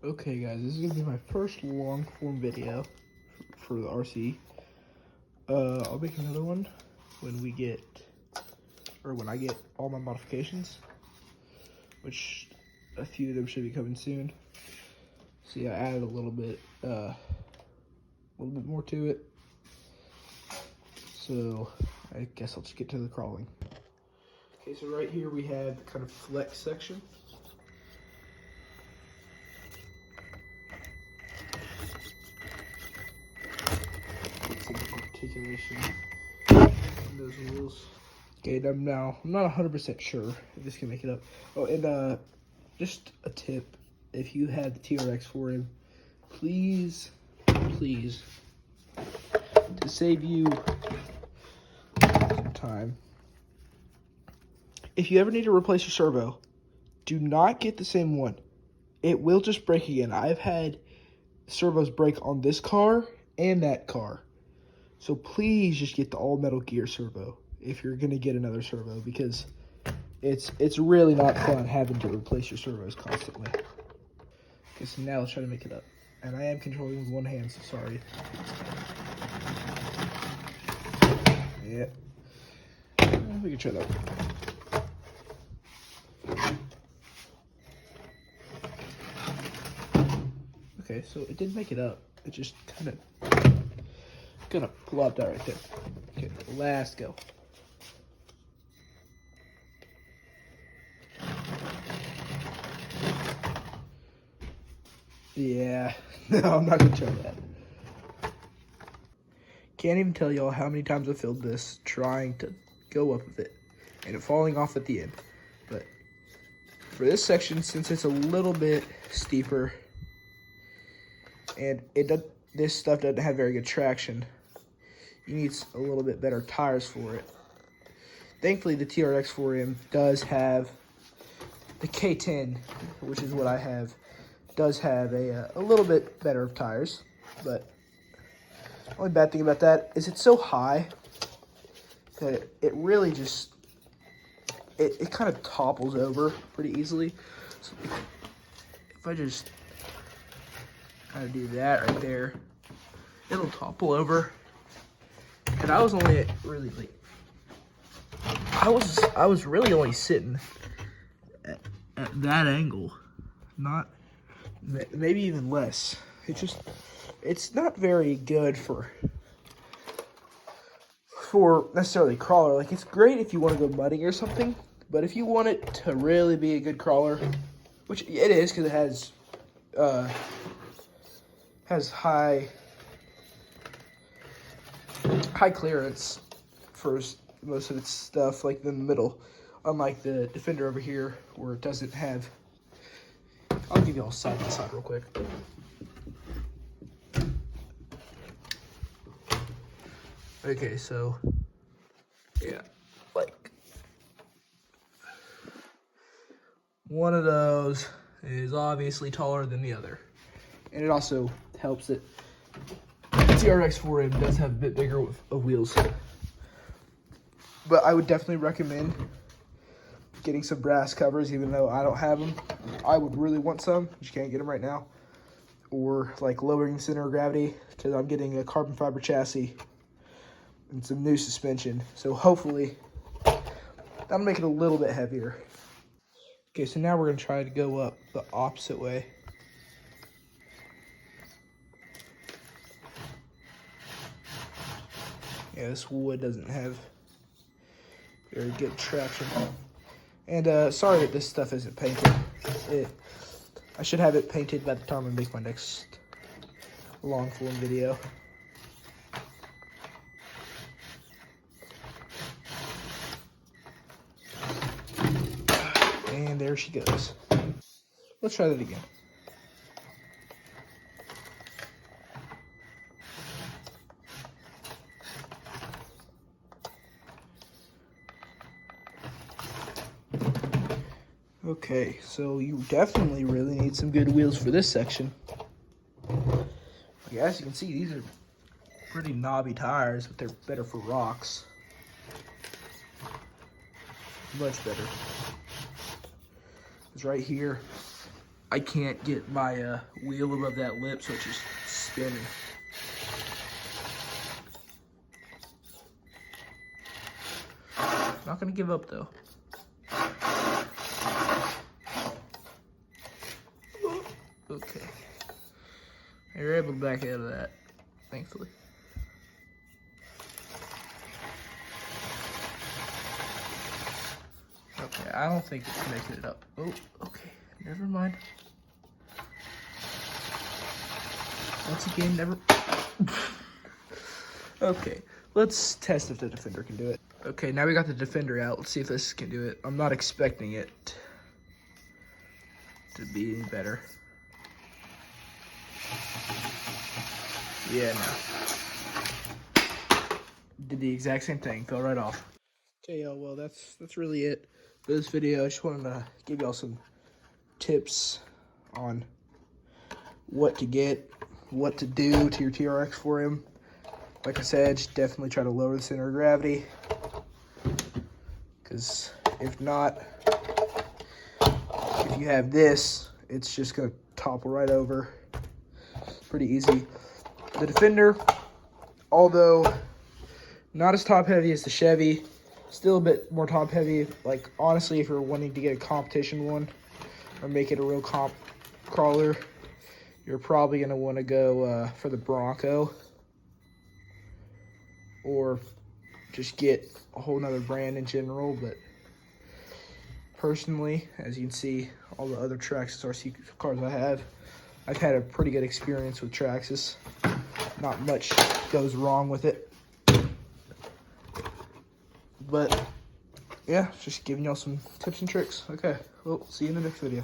Okay guys, this is gonna be my first long form video for the RC. I'll make another one when I get all my modifications, which a few of them should be coming soon. See, I added a little bit more to it. So I guess I'll just get to the crawling. Okay, so right here we have the kind of flex section. Articulation in those wheels. Okay, I'm not 100% sure if this can make it up. Oh, and just a tip: if you have the TRX for him, please, to save you some time, if you ever need to replace your servo, do not get the same one. It will just break again. I've had servos break on this car and that car. So please just get the all metal gear servo if you're gonna get another servo, because it's really not fun having to replace your servos constantly. Okay, so now let's try to make it up. And I am controlling with one hand, so sorry. Yeah. We can try that. Okay, so it didn't make it up. It just kind of plopped out right there. Okay, last go. Yeah, no, I'm not gonna try that. Can't even tell y'all how many times I filmed this trying to go up with it and it falling off at the end. But for this section, since it's a little bit steeper and this stuff doesn't have very good traction, you need a little bit better tires for it. Thankfully, the TRX 4M does have the K10, which is what I have, does have a little bit better tires, but the only bad thing about that is it's so high that it really just, it kind of topples over pretty easily. So if I just kind of do that right there, it'll topple over. And I was only really like, I was really only sitting at that angle, not maybe even less. It's not very good for necessarily crawler. Like, it's great if you want to go mudding or something, but if you want it to really be a good crawler, which it is because it has high clearance for most of its stuff, like in the middle, unlike the Defender over here where it doesn't have. I'll give you all side by side real quick. Okay, so yeah, like one of those is obviously taller than the other, and it also helps that TRX 4M does have a bit bigger of wheels. But I would definitely recommend getting some brass covers, even though I don't have them. I would really want some, but you can't get them right now. Or like lowering center of gravity, because I'm getting a carbon fiber chassis and some new suspension. So hopefully that'll make it a little bit heavier. Okay, so now we're gonna try to go up the opposite way. Yeah, this wood doesn't have very good traction. And sorry that this stuff isn't painted. I should have it painted by the time I make my next long form video. And there she goes. Let's try that again. Okay, so you definitely really need some good wheels for this section. As you can see, these are pretty knobby tires, but they're better for rocks. Much better. Because right here, I can't get my wheel above that lip, so it's just spinning. Not gonna give up though. Okay. You're able to back out of that, thankfully. Okay, I don't think it's making it up. Oh, okay, never mind. Once again, never. Okay, let's test if the Defender can do it. Okay, now we got the Defender out. Let's see if this can do it. I'm not expecting it to be any better. Yeah, no. Did the exact same thing. Fell right off. Okay, y'all. Well, that's really it for this video. I just wanted to give y'all some tips on what to get, what to do to your TRX for him. Like I said, just definitely try to lower the center of gravity, because if not, if you have this, it's just gonna topple right over. Pretty easy. The Defender, although not as top heavy as the Chevy, still a bit more top heavy. Like honestly, if you're wanting to get a competition one or make it a real comp crawler, you're probably gonna want to go for the Bronco, or just get a whole nother brand in general. But personally, as you can see, all the other Traxxas RC cars I've had a pretty good experience with Traxxas. Not much goes wrong with it. But yeah, just giving y'all some tips and tricks. Okay, well, see you in the next video.